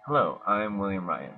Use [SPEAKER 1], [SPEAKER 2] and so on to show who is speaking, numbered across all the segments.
[SPEAKER 1] Hello, I'm William Ryan.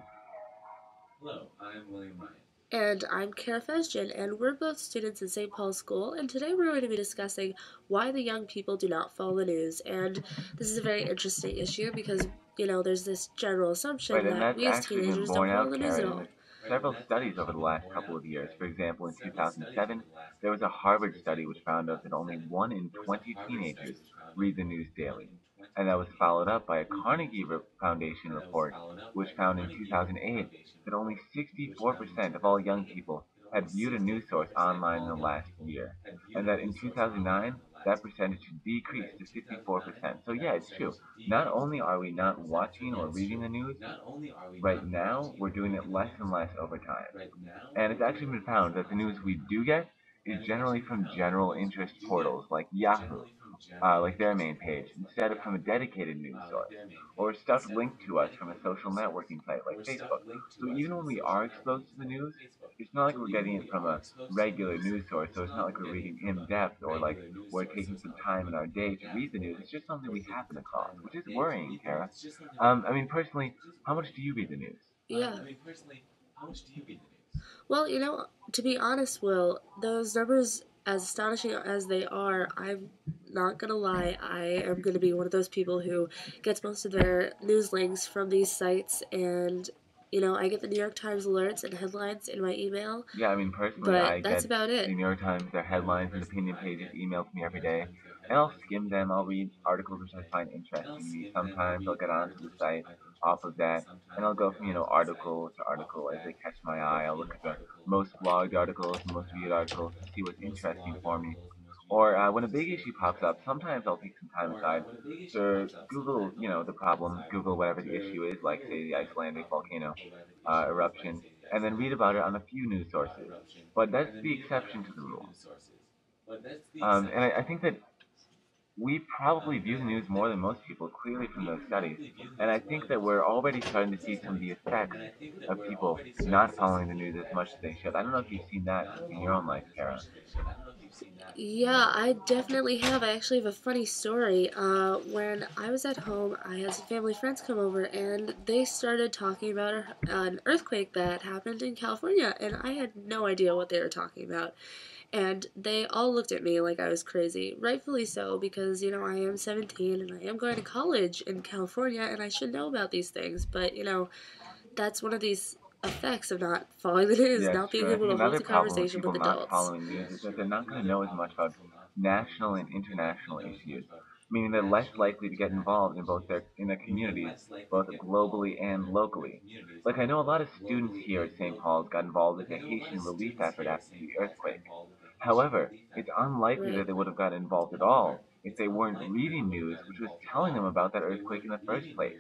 [SPEAKER 2] And I'm Kara Fesgen, and we're both students in St. Paul's School, and today we're going to be discussing why the young people do not follow the news. And this is a very interesting issue because, there's this general
[SPEAKER 1] Right,
[SPEAKER 2] assumption
[SPEAKER 1] and
[SPEAKER 2] that
[SPEAKER 1] that's
[SPEAKER 2] we as
[SPEAKER 1] actually been
[SPEAKER 2] teenagers don't
[SPEAKER 1] borne
[SPEAKER 2] follow
[SPEAKER 1] out,
[SPEAKER 2] the news at
[SPEAKER 1] Kara, in
[SPEAKER 2] all.
[SPEAKER 1] several studies over the last couple of years. For example, in 2007, there was a Harvard study which found out that only 1 in 20 teenagers read the news daily. And that was followed up by a Carnegie Foundation report, which found in 2008 that only 64% of all young people had viewed a news source online in the last year. And that in 2009, that percentage decreased to 54%. So yeah, it's true. Not only are we not watching or reading the news, right now we're doing it less and less over time. And it's actually been found that the news we do get is generally from general interest portals like Yahoo, like their main page, instead of from a dedicated news source, or stuff linked to us from a social networking site like Facebook. So even when we are exposed to the news, it's not like we're getting it from a regular news source, so it's not like we're reading in depth or like we're taking some time in our day to read the news. It's just something we happen across, which is worrying, Kara. Personally, how much do you read the news?
[SPEAKER 2] Yeah. Well, to be honest, Will, those numbers, as astonishing as they are, I'm not gonna lie, I am gonna be one of those people who gets most of their news links from these sites, and I get the New York Times alerts and headlines in my email,
[SPEAKER 1] Yeah, personally,
[SPEAKER 2] but
[SPEAKER 1] I
[SPEAKER 2] that's
[SPEAKER 1] get
[SPEAKER 2] about
[SPEAKER 1] the
[SPEAKER 2] it.
[SPEAKER 1] New York Times, their headlines and opinion pages emailed to me every day, and I'll skim them. I'll read articles which I find interesting to me. Sometimes I'll get onto the site off of that, and I'll go from, article to article as they catch my eye. I'll look at the most blogged articles, the most viewed articles to see what's interesting for me. Or when a big issue pops up, sometimes I'll take some time aside to Google, the problem, Google whatever the issue is, like say the Icelandic volcano eruption, and then read about it on a few news sources. But that's the exception to the rule. And I think that we probably view the news more than most people, clearly from those studies. And I think that we're already starting to see some of the effects of people not following the news as much as they should. I don't know if you've seen that in your own life, Kara.
[SPEAKER 2] Yeah, I definitely have. I actually have a funny story. When I was at home, I had some family friends come over, and they started talking about an earthquake that happened in California, and I had no idea what they were talking about. And they all looked at me like I was crazy, rightfully so, because I am 17 and I am going to college in California, and I should know about these things. But that's one of these effects of not following the news,
[SPEAKER 1] Yeah, it's
[SPEAKER 2] not being
[SPEAKER 1] true. I
[SPEAKER 2] able
[SPEAKER 1] think
[SPEAKER 2] to hold
[SPEAKER 1] another
[SPEAKER 2] the
[SPEAKER 1] problem with
[SPEAKER 2] conversation
[SPEAKER 1] people
[SPEAKER 2] with
[SPEAKER 1] not
[SPEAKER 2] adults.
[SPEAKER 1] following news is that they're not going to know as much about national and international issues, meaning they're less likely to get involved in their communities, both globally and locally. Like I know a lot of students here at St. Paul's got involved with the Haitian relief effort after the earthquake. However, it's unlikely
[SPEAKER 2] Right.
[SPEAKER 1] that they would have gotten involved at all if they weren't reading news which was telling them about that earthquake in the first place.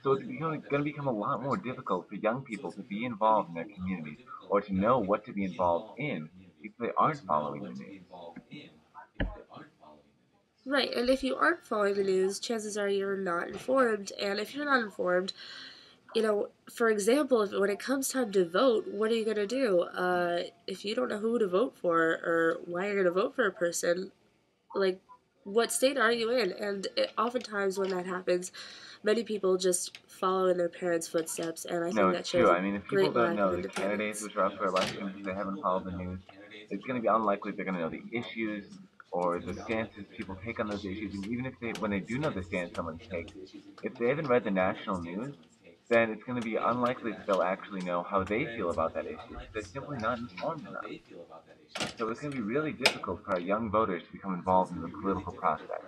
[SPEAKER 1] So it's going to become a lot more difficult for young people to be involved in their communities or to know what to be involved in if they aren't following the news.
[SPEAKER 2] Right, and if you aren't following the news, chances are you're not informed. And if you're not informed, for example, when it comes time to vote, what are you going to do? If you don't know who to vote for or why you're going to vote for a person, like, what state are you in? And oftentimes when that happens, many people just follow in their parents' footsteps, and I
[SPEAKER 1] No,
[SPEAKER 2] think
[SPEAKER 1] it's
[SPEAKER 2] that
[SPEAKER 1] true.
[SPEAKER 2] shows a
[SPEAKER 1] If people
[SPEAKER 2] great
[SPEAKER 1] don't
[SPEAKER 2] lack of
[SPEAKER 1] know the candidates
[SPEAKER 2] independence.
[SPEAKER 1] which are up for election because they haven't followed the news, it's going to be unlikely they're going to know the issues or the stances people take on those issues. And even if when they do know the stance someone takes, if they haven't read the national news, then it's going to be unlikely that they'll actually know how they feel about that issue because they're simply not informed enough. So it's going to be really difficult for our young voters to become involved in the political process.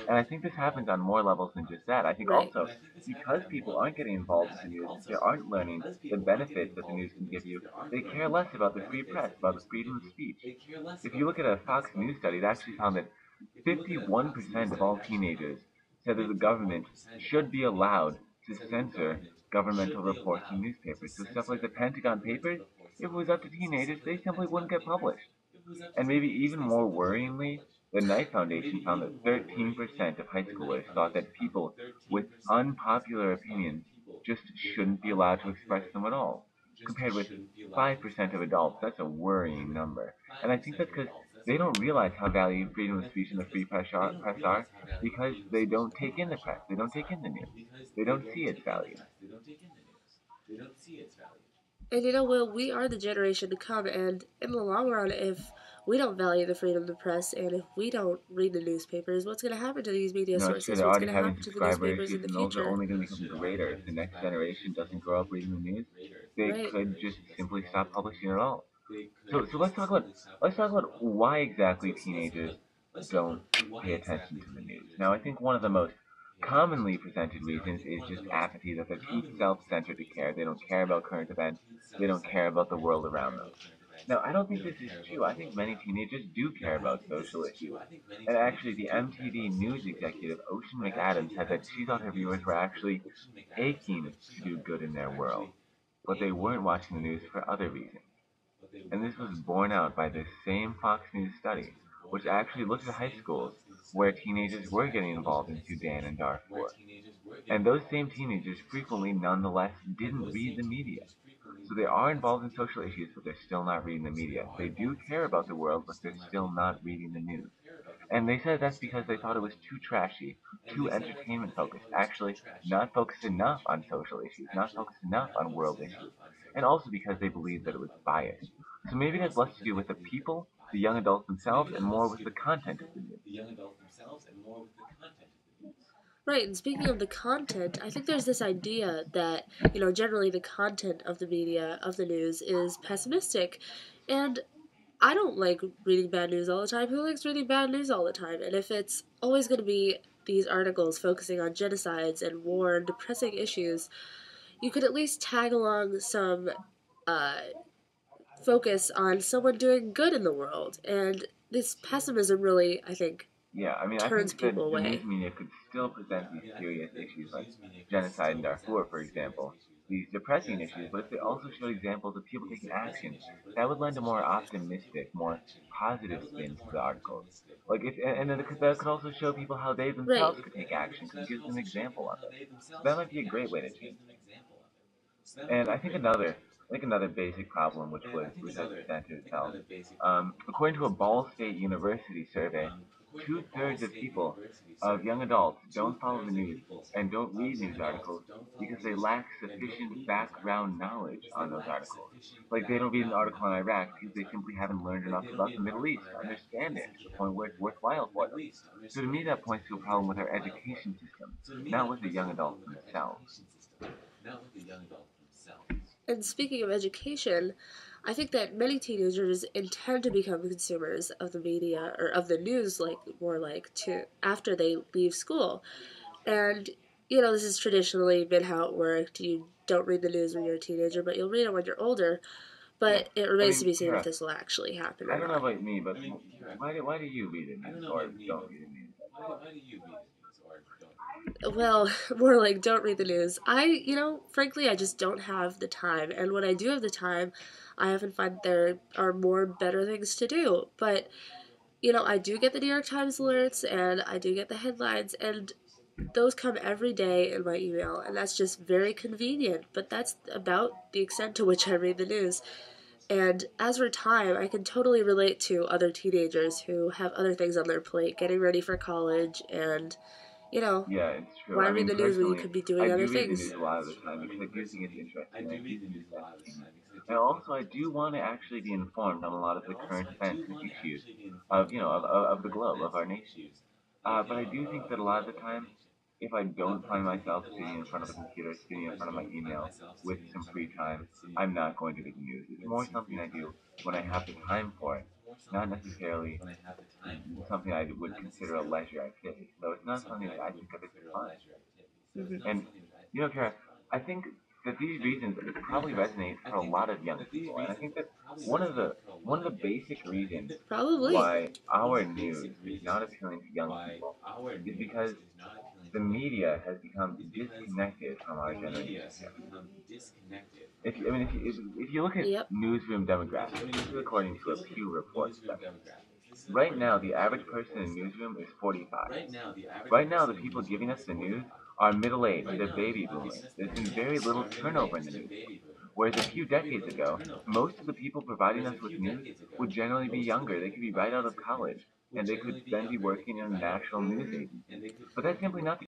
[SPEAKER 1] And I think this happens on more levels than just that. I think
[SPEAKER 2] Right.
[SPEAKER 1] also because people aren't getting involved with the news, they aren't learning the benefits that the news can give you, they care less about the free press, about the freedom of speech. If you look at a Fox News study, it actually found that 51% of all teenagers said that the government should be allowed to censor governmental reports in newspapers. So stuff like the Pentagon Papers, if it was up to teenagers, they simply wouldn't get published. And maybe even more worryingly, the Knight Foundation found that 13% of high schoolers thought that people with unpopular opinions just shouldn't be allowed to express them at all, compared with 5% of adults. That's a worrying number. And I think that's because they don't realize how valued freedom of speech and the free press are because they don't take in the press. They don't take in the news. They don't see its value.
[SPEAKER 2] And Will, we are the generation to come, and in the long run, if we don't value the freedom of the press and if we don't read the newspapers, what's going to happen to these media
[SPEAKER 1] No, it's true.
[SPEAKER 2] sources?
[SPEAKER 1] They're
[SPEAKER 2] What's
[SPEAKER 1] already
[SPEAKER 2] going to
[SPEAKER 1] having
[SPEAKER 2] happen to the
[SPEAKER 1] subscriber
[SPEAKER 2] newspapers
[SPEAKER 1] issues,
[SPEAKER 2] in the
[SPEAKER 1] and those are
[SPEAKER 2] future?
[SPEAKER 1] only going to become greater if the next generation doesn't grow up reading the news. They
[SPEAKER 2] Right.
[SPEAKER 1] could just simply stop publishing it all. So let's talk about why exactly teenagers don't pay attention to the news. Now, I think one of the most commonly presented reasons is just apathy, that they're too self-centered to care. They don't care about current events. They don't care about the world around them. Now, I don't think this is true. I think many teenagers do care about social issues. And actually, the MTV News executive Ocean McAdams said that she thought her viewers were actually aching to do good in their world, but they weren't watching the news for other reasons. And this was borne out by this same Fox News study, which actually looked at high schools where teenagers were getting involved in Sudan and Darfur. And those same teenagers frequently, nonetheless, didn't read the media. So they are involved in social issues, but they're still not reading the media. They do care about the world, but they're still not reading the news. And they said that's because they thought it was too trashy, too entertainment focused, actually not focused enough on social issues, not focused enough on world issues, and also because they believed that it was biased. So maybe it has less to do with the people, the young adults themselves, and more with the content of the news.
[SPEAKER 2] Right, and speaking of the content, I think there's this idea that, generally the content of the media, of the news, is pessimistic. And I don't like reading bad news all the time. Who likes reading bad news all the time? And if it's always going to be these articles focusing on genocides and war and depressing issues, you could at least tag along some uh, focus on someone doing good in the world. And this pessimism really, I think,
[SPEAKER 1] Yeah, I mean, I
[SPEAKER 2] turns
[SPEAKER 1] think that
[SPEAKER 2] people
[SPEAKER 1] the news
[SPEAKER 2] away.
[SPEAKER 1] media could still present these serious issues like genocide in Darfur, for example, these depressing issues, but if they also showed examples of people taking action, that would lend a more optimistic, more positive spin to the articles. Like if, and then that could also show people how they
[SPEAKER 2] Right.
[SPEAKER 1] themselves could take action, because it gives them an example of it. So that might be a great way to change it. And I think another basic problem which has presented itself, according to a Ball State University survey, 2/3 of people, of young adults, don't follow the news and don't read news articles because they lack sufficient background knowledge on those articles. Like they don't read an article on Iraq because they simply haven't learned enough about the Middle East to understand it to the point where it's worthwhile for them. So to me, that points to a problem with our education system, not with the young adults themselves.
[SPEAKER 2] And speaking of education, I think that many teenagers intend to become consumers of the media or of the news, like more like to after they leave school. And this has traditionally been how it worked. You don't read the news when you're a teenager, but you'll read it when you're older.
[SPEAKER 1] Yeah,
[SPEAKER 2] But it
[SPEAKER 1] I
[SPEAKER 2] remains to
[SPEAKER 1] mean,
[SPEAKER 2] be seen if
[SPEAKER 1] Kara,
[SPEAKER 2] this will actually happen
[SPEAKER 1] I
[SPEAKER 2] or
[SPEAKER 1] don't know
[SPEAKER 2] not.
[SPEAKER 1] about me, but why do you read the news or don't read the news?
[SPEAKER 2] Well, more like don't read the news. Frankly, I just don't have the time. And when I do have the time, I often find there are more better things to do. But I do get the New York Times alerts and I do get the headlines, and those come every day in my email, and that's just very convenient. But that's about the extent to which I read the news. And as for time, I can totally relate to other teenagers who have other things on their plate, getting ready for college, and, you know,
[SPEAKER 1] Yeah, it's true.
[SPEAKER 2] why
[SPEAKER 1] I
[SPEAKER 2] read
[SPEAKER 1] mean,
[SPEAKER 2] the news when you
[SPEAKER 1] personally,
[SPEAKER 2] could be
[SPEAKER 1] I
[SPEAKER 2] doing other
[SPEAKER 1] do read the
[SPEAKER 2] things?
[SPEAKER 1] news a lot of the time because I do think it's interesting and I do think it's entertaining. And also, I do want to actually be informed on a lot of the current events and issues of the globe, of our nation. But I do think that a lot of the time, if I don't find myself sitting in front of a computer, sitting in front of my email with some free time, I'm not going to read the news. It's more something I do when I have the time for it, not necessarily something I would consider a leisure activity. So it's not something that I think of as fun.
[SPEAKER 2] Hmm.
[SPEAKER 1] And Kara, I think that these reasons probably resonate for a lot of young people, and I think that one of the basic reasons
[SPEAKER 2] Probably.
[SPEAKER 1] why our news is not appealing to young people is because the media has become disconnected from our generation here. If you look at
[SPEAKER 2] Yep.
[SPEAKER 1] newsroom demographics, this is according to a Pew Report study. Right now, the average person in a newsroom is 45. Right now, the people giving us the news are middle-aged. They're baby boomers. There's been very little turnover in the news force. Whereas a few decades ago, most of the people providing us with news would generally be younger. They could be right out of college, and they could then be working in a national news agency. But that's simply not